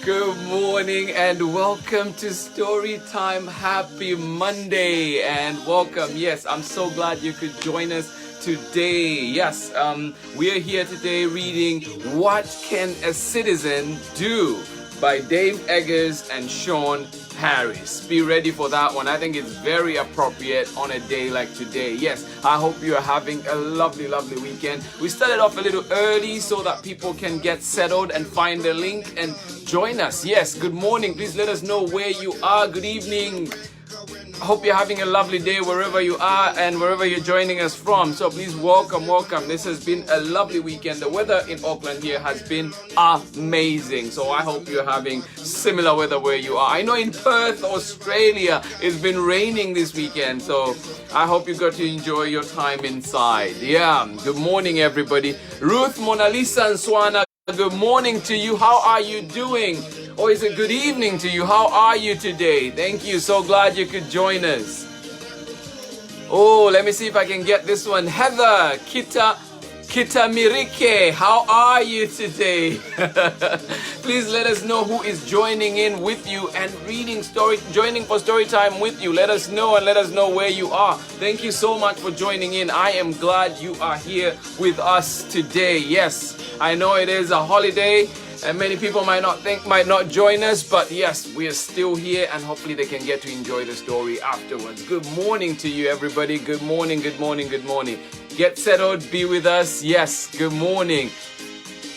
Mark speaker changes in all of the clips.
Speaker 1: Good morning and welcome to Story Time. Happy Monday and welcome. Yes, I'm so glad you could join us today. Yes, we are here today reading What Can a Citizen Do by Dave Eggers and Shawn Harris. Be ready for that one. I think it's very appropriate on a day like today. Yes, I hope you are having a lovely weekend. We started off a little early so that people can get settled and find the link and join us. Yes, good morning. Please let us know where you are. Good evening. I hope you're having a lovely day wherever you are and wherever you're joining us from. So please welcome. This has been a lovely weekend. The weather in Auckland here has been amazing. So I hope you're having similar weather where you are. I know in Perth, Australia, it's been raining this weekend. So I hope you got to enjoy your time inside. Yeah, good morning everybody. Ruth, Mona Lisa and Swana, good morning to you. How are you doing? Or is it good evening to you? How are you today? Thank you. So glad you could join us. Oh, let me see if I can get this one. Heather, Kitamirike, how are you today? Please let us know who is joining in with you and joining for story time with you. Let us know and let us know where you are. Thank you so much for joining in. I am glad you are here with us today. Yes, I know it is a holiday and many people might not join us, but yes, we are still here and hopefully they can get to enjoy the story afterwards. Good morning to you everybody. Good morning. Get settled, be with us. Yes, good morning.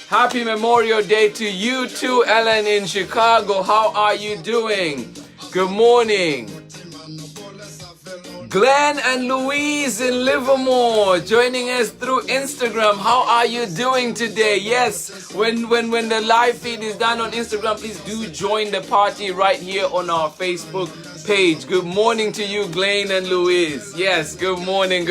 Speaker 1: Happy Memorial Day to you too, Ellen in Chicago. How are you doing? Good morning. Glenn and Louise in Livermore joining us through Instagram. How are you doing today? Yes, when the live feed is done on Instagram, please do join the party right here on our Facebook page. Good morning to you, Glenn and Louise. Yes, good morning.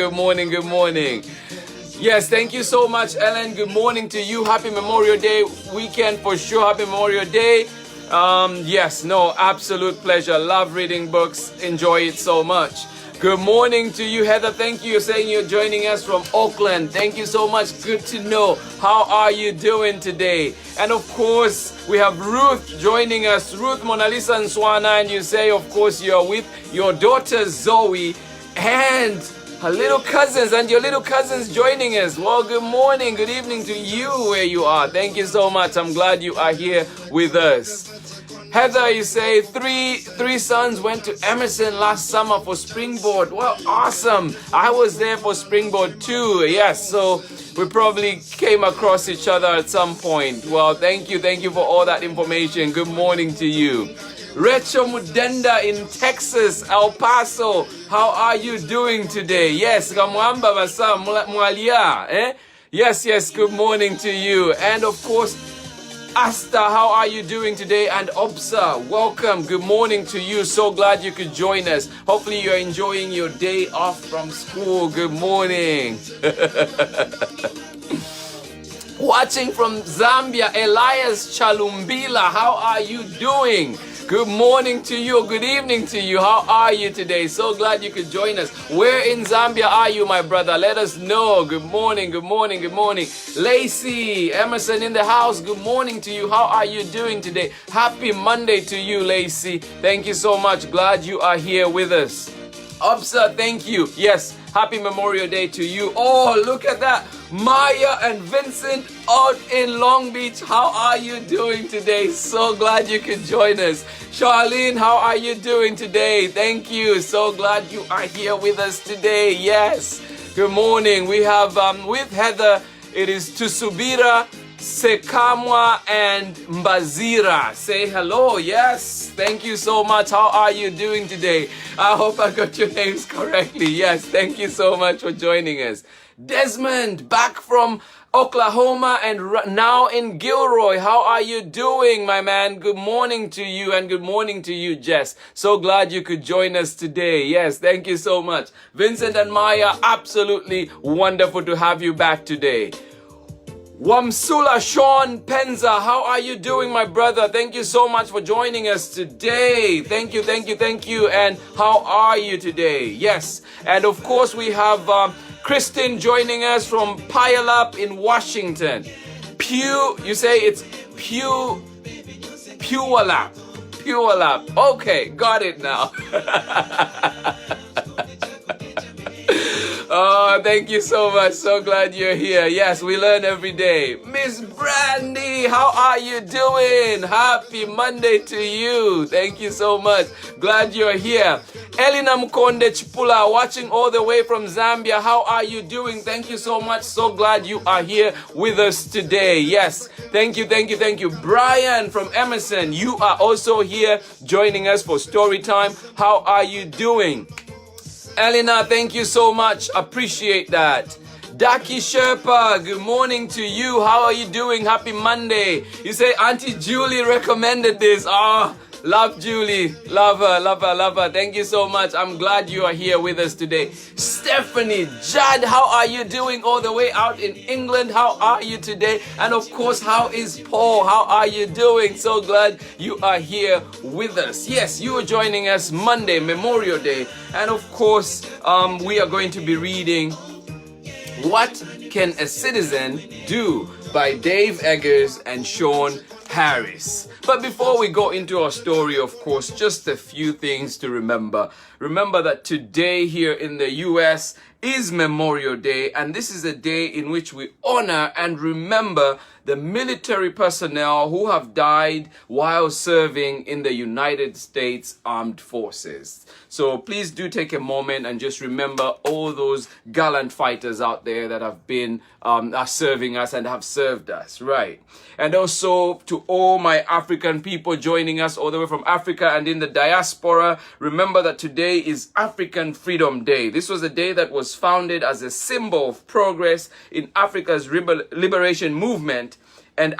Speaker 1: Yes, thank you so much, Ellen. Good morning to you. Happy Memorial Day weekend for sure. Happy Memorial Day. Yes, no, absolute pleasure. Love reading books. Enjoy it so much. Good morning to you, Heather. Thank you. You're saying you're joining us from Auckland. Thank you so much. Good to know. How are you doing today? And of course, we have Ruth joining us. Ruth, Mona Lisa and Swana. And you say, of course, you're with your daughter Zoe and her little cousins and your little cousins joining us. Well, good morning. Good evening to you where you are. Thank you so much. I'm glad you are here with us. Heather, you say three sons went to Emerson last summer for springboard. Well, awesome. I was there for springboard too. Yes, so we probably came across each other at some point. Well, thank you for all that information. Good morning to you. Rachel Mudenda in Texas, El Paso. How are you doing today? Yes, Gamwamba Basa Mwalia. Yes, good morning to you. And of course, Asta, how are you doing today? And Obsa, welcome. Good morning to you. So glad you could join us. Hopefully you're enjoying your day off from school. Good morning. Watching from Zambia, Elias Chalumbila, how are you doing? Good morning to you. Good evening to you. How are you today? So glad you could join us. Where in Zambia are you, my brother? Let us know. Good morning. Lacey, Emerson in the house. Good morning to you. How are you doing today? Happy Monday to you, Lacey. Thank you so much. Glad you are here with us. Upsa, thank you. Yes, happy Memorial Day to you. Oh, look at that. Maya and Vincent out in Long Beach. How are you doing today? So glad you could join us. Charlene, how are you doing today? Thank you. So glad you are here with us today. Yes. Good morning. We have with Heather, it is Tusubira, Sekamwa and Mbazira. Say hello. Yes. Thank you so much. How are you doing today? I hope I got your names correctly. Yes. Thank you so much for joining us. Desmond, back from Oklahoma and now in Gilroy. How are you doing, my man? Good morning to you and good morning to you, Jess. So glad you could join us today. Yes, thank you so much. Vincent and Maya, absolutely wonderful to have you back today. Wamsula Shawn Penza, how are you doing, my brother? Thank you so much for joining us today. Thank you. And how are you today? Yes. And of course, we have Kristen joining us from Puyallup in Washington. Pew, you say it's Pure Lap. Pure Lap. Okay, got it now. Oh, thank you so much. So glad you're here. Yes, we learn every day. Miss Brandy, how are you doing? Happy Monday to you. Thank you so much. Glad you're here. Elina Mkonde Chipula, watching all the way from Zambia. How are you doing? Thank you so much. So glad you are here with us today. Yes, thank you, thank you, thank you. Brian from Emerson, you are also here joining us for story time. How are you doing? Elena, thank you so much. Appreciate that. Daki Sherpa, good morning to you. How are you doing? Happy Monday. You say Auntie Julie recommended this. Oh, love Julie. Love her, love her, love her. Thank you so much. I'm glad you are here with us today. Stephanie, Judd, how are you doing all the way out in England? How are you today? And of course, how is Paul? How are you doing? So glad you are here with us. Yes, you are joining us Monday, Memorial Day. And of course, we are going to be reading What Can a Citizen Do by Dave Eggers and Shawn Harris. But before we go into our story, of course, just a few things to remember. Remember that today here in the US is Memorial Day, and this is a day in which we honor and remember the military personnel who have died while serving in the United States Armed Forces. So please do take a moment and just remember all those gallant fighters out there that have been are serving us and have served us, right? And also to all my African people joining us all the way from Africa and in the diaspora, remember that today is African Freedom Day. This was a day that was founded as a symbol of progress in Africa's liberation movement and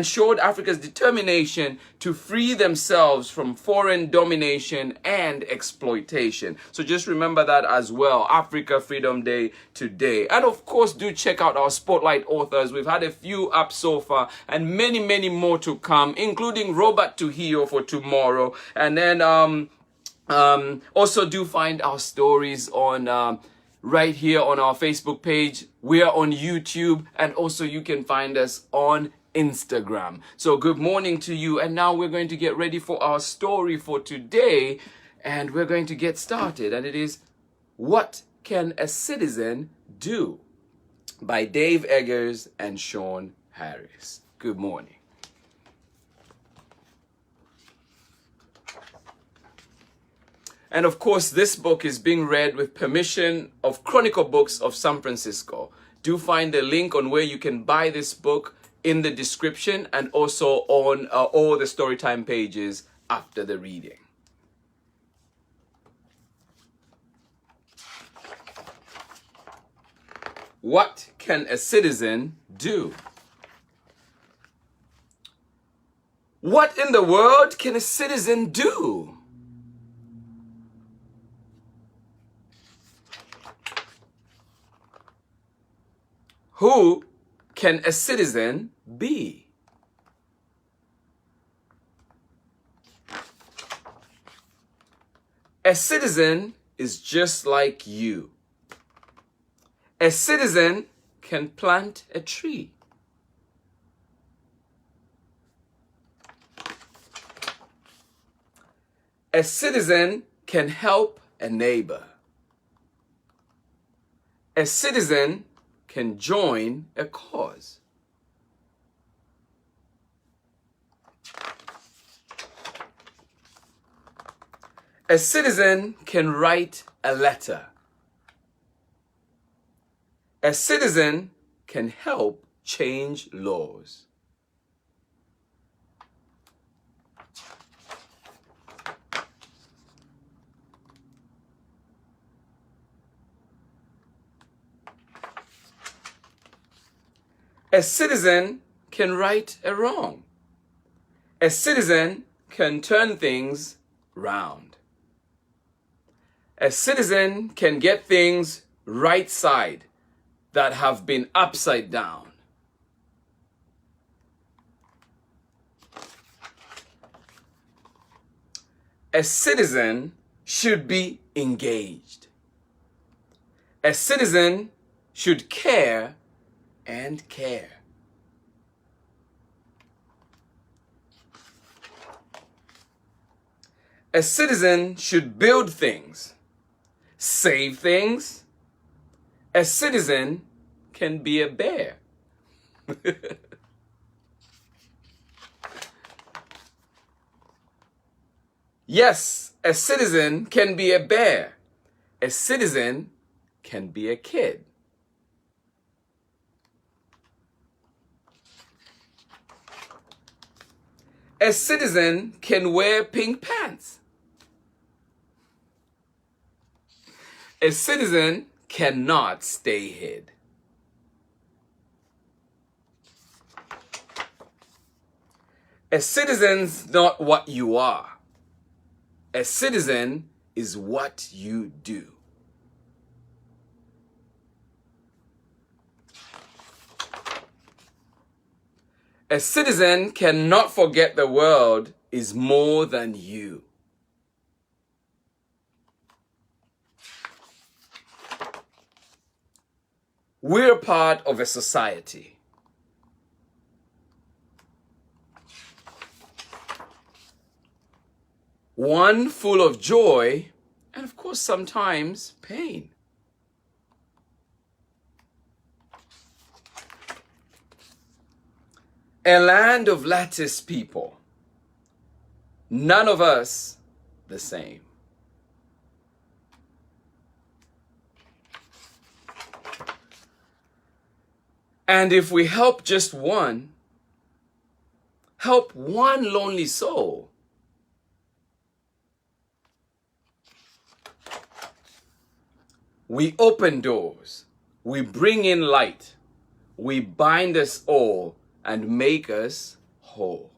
Speaker 1: showed Africa's determination to free themselves from foreign domination and exploitation. So just remember that as well. Africa Freedom Day today. And of course, do check out our Spotlight authors. We've had a few up so far and many, many more to come, including Robert Tuhio for tomorrow. And then also do find our stories on right here on our Facebook page. We are on YouTube, and also you can find us on Instagram. So good morning to you. And now we're going to get ready for our story for today, and we're going to get started. And it is What Can a Citizen Do by Dave Eggers and Shawn Harris. Good morning. And of course, this book is being read with permission of Chronicle Books of San Francisco. Do find the link on where you can buy this book in the description and also on all the Storytime pages after the reading. What can a citizen do? What in the world can a citizen do? Who can a citizen be? A citizen is just like you. A citizen can plant a tree. A citizen can help a neighbor. A citizen can join a cause. A citizen can write a letter. A citizen can help change laws. A citizen can right a wrong. A citizen can turn things round. A citizen can get things right side that have been upside down. A citizen should be engaged. A citizen should care and care. A citizen should build things, save things. A citizen can be a bear. Yes, a citizen can be a bear. A citizen can be a kid. A citizen can wear pink pants. A citizen cannot stay hid. A citizen's not what you are. A citizen is what you do. A citizen cannot forget the world is more than you. We're part of a society. One full of joy and, of course, sometimes pain. A land of lattice people. None of us the same. And if we help just one, help one lonely soul, we open doors, we bring in light, we bind us all and make us whole.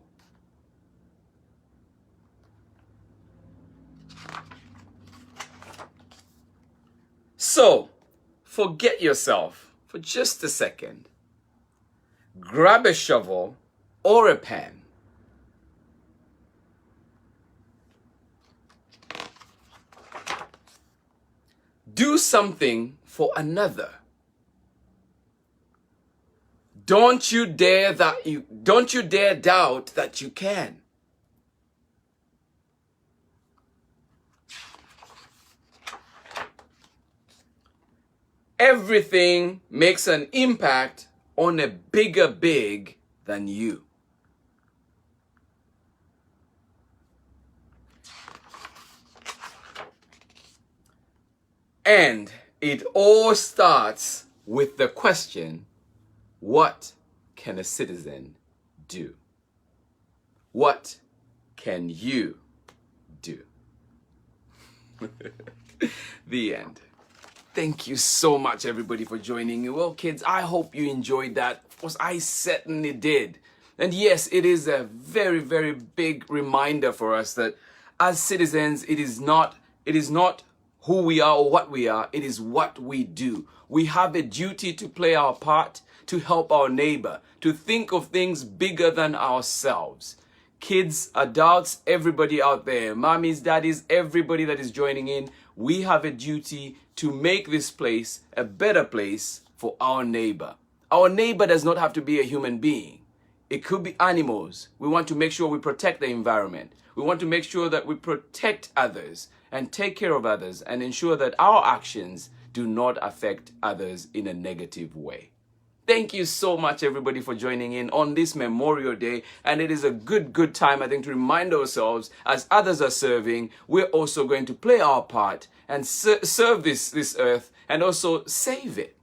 Speaker 1: So, forget yourself for just a second. Grab a shovel or a pen. Do something for another. Don't you dare doubt that you can. Everything makes an impact on a bigger big than you. And it all starts with the question, what can a citizen do? What can you do? The end. Thank you so much, everybody, for joining me. Well, kids, I hope you enjoyed that. Of course, I certainly did. And yes, it is a very, very big reminder for us that as citizens, it is not who we are or what we are. It is what we do. We have a duty to play our part, to help our neighbor, to think of things bigger than ourselves. Kids, adults, everybody out there, mommies, daddies, everybody that is joining in, we have a duty to make this place a better place for our neighbor. Our neighbor does not have to be a human being. It could be animals. We want to make sure we protect the environment. We want to make sure that we protect others and take care of others and ensure that our actions do not affect others in a negative way. Thank you so much, everybody, for joining in on this Memorial Day. And it is a good time, I think, to remind ourselves, as others are serving, we're also going to play our part and serve this earth and also save it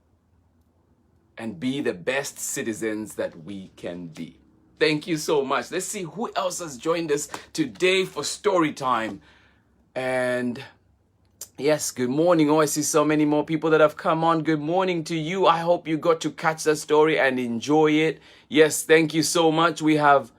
Speaker 1: and be the best citizens that we can be. Thank you so much. Let's see who else has joined us today for story time. And yes, good morning. Oh, I see so many more people that have come on. Good morning to you. I hope you got to catch that story and enjoy it. Yes, thank you so much. We have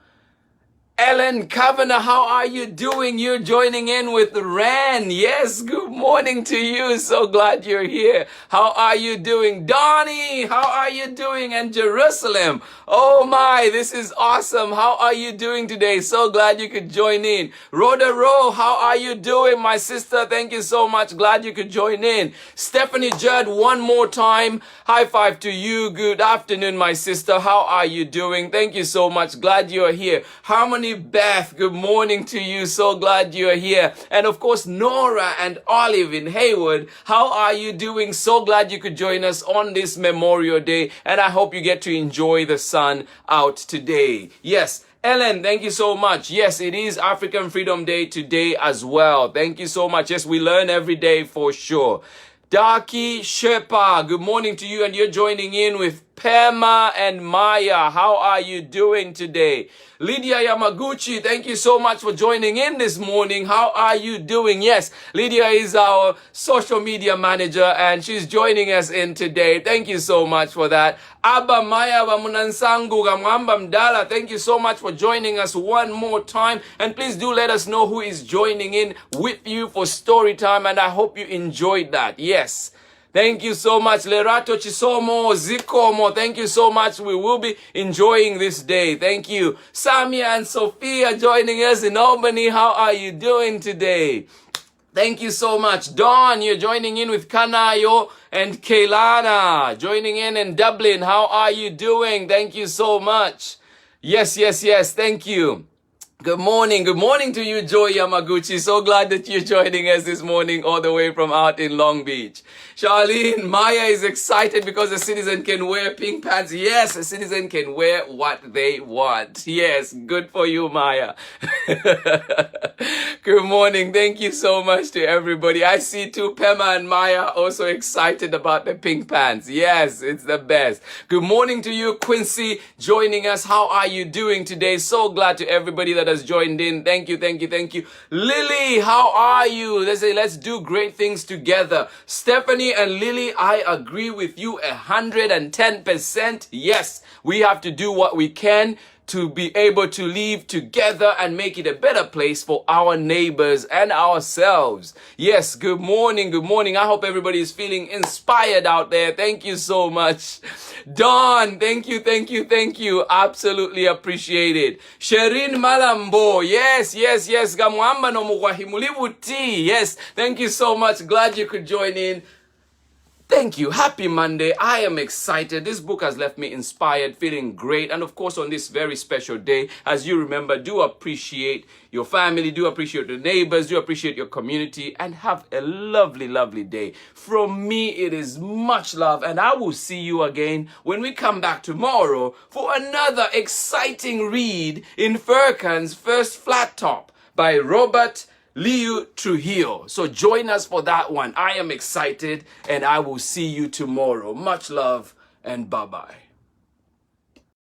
Speaker 1: Ellen Kavanagh, how are you doing? You're joining in with Ran. Yes, good morning to you. So glad you're here. How are you doing? Donnie, how are you doing? And Jerusalem. Oh my, this is awesome. How are you doing today? So glad you could join in. Rhoda Rowe, how are you doing, my sister? Thank you so much. Glad you could join in. Stephanie Judd, one more time. High five to you. Good afternoon, my sister. How are you doing? Thank you so much. Glad you're here. Harmony Lily Beth, good morning to you. So glad you're here. And of course, Nora and Olive in Haywood. How are you doing? So glad you could join us on this Memorial Day. And I hope you get to enjoy the sun out today. Yes. Ellen, thank you so much. Yes, it is African Freedom Day today as well. Thank you so much. Yes, we learn every day for sure. Daki Shepa, good morning to you, and you're joining in with Pema and Maya. How are you doing today? Lydia Yamaguchi, thank you so much for joining in this morning. How are you doing? Yes, Lydia is our social media manager and she's joining us in today. Thank you so much for that. Abba Maya Wamunansangu Gamwamba Mdala, thank you so much for joining us one more time. And please do let us know who is joining in with you for story time. And I hope you enjoyed that. Yes. Thank you so much, Lerato Chisomo, Zikomo. Thank you so much. We will be enjoying this day. Thank you. Samia and Sophia joining us in Albany. How are you doing today? Thank you so much. Dawn, you're joining in with Kanayo and Kaylana. Joining in Dublin. How are you doing? Thank you so much. Yes. Thank you. Good morning to you, Joy Yamaguchi. So glad that you're joining us this morning all the way from out in Long Beach. Charlene, Maya is excited because a citizen can wear pink pants. Yes, a citizen can wear what they want. Yes, good for you, Maya. Good morning. Thank you so much to everybody. I see too, Pema and Maya also excited about the pink pants. Yes, it's the best. Good morning to you, Quincy, joining us. How are you doing today? So glad to everybody that has joined in. Thank you. Lily, how are you? Let's do great things together. Stephanie and Lily, I agree with you 110%. Yes, we have to do what we can to be able to live together and make it a better place for our neighbors and ourselves. Yes, good morning. I hope everybody is feeling inspired out there. Thank you so much. Dawn, thank you. Absolutely appreciate it. Sherin Malambo, yes. Gamwamba no mugwahimulivu tea. Yes, thank you so much. Glad you could join in. Thank you. Happy Monday. I am excited. This book has left me inspired, feeling great. And of course, on this very special day, as you remember, do appreciate your family, do appreciate your neighbors, do appreciate your community, and have a lovely, lovely day. From me, it is much love, and I will see you again when we come back tomorrow for another exciting read in Furkan's First Flat Top by Robert Liu Trujillo. So join us for that one. I am excited and I will see you tomorrow. Much love and bye-bye.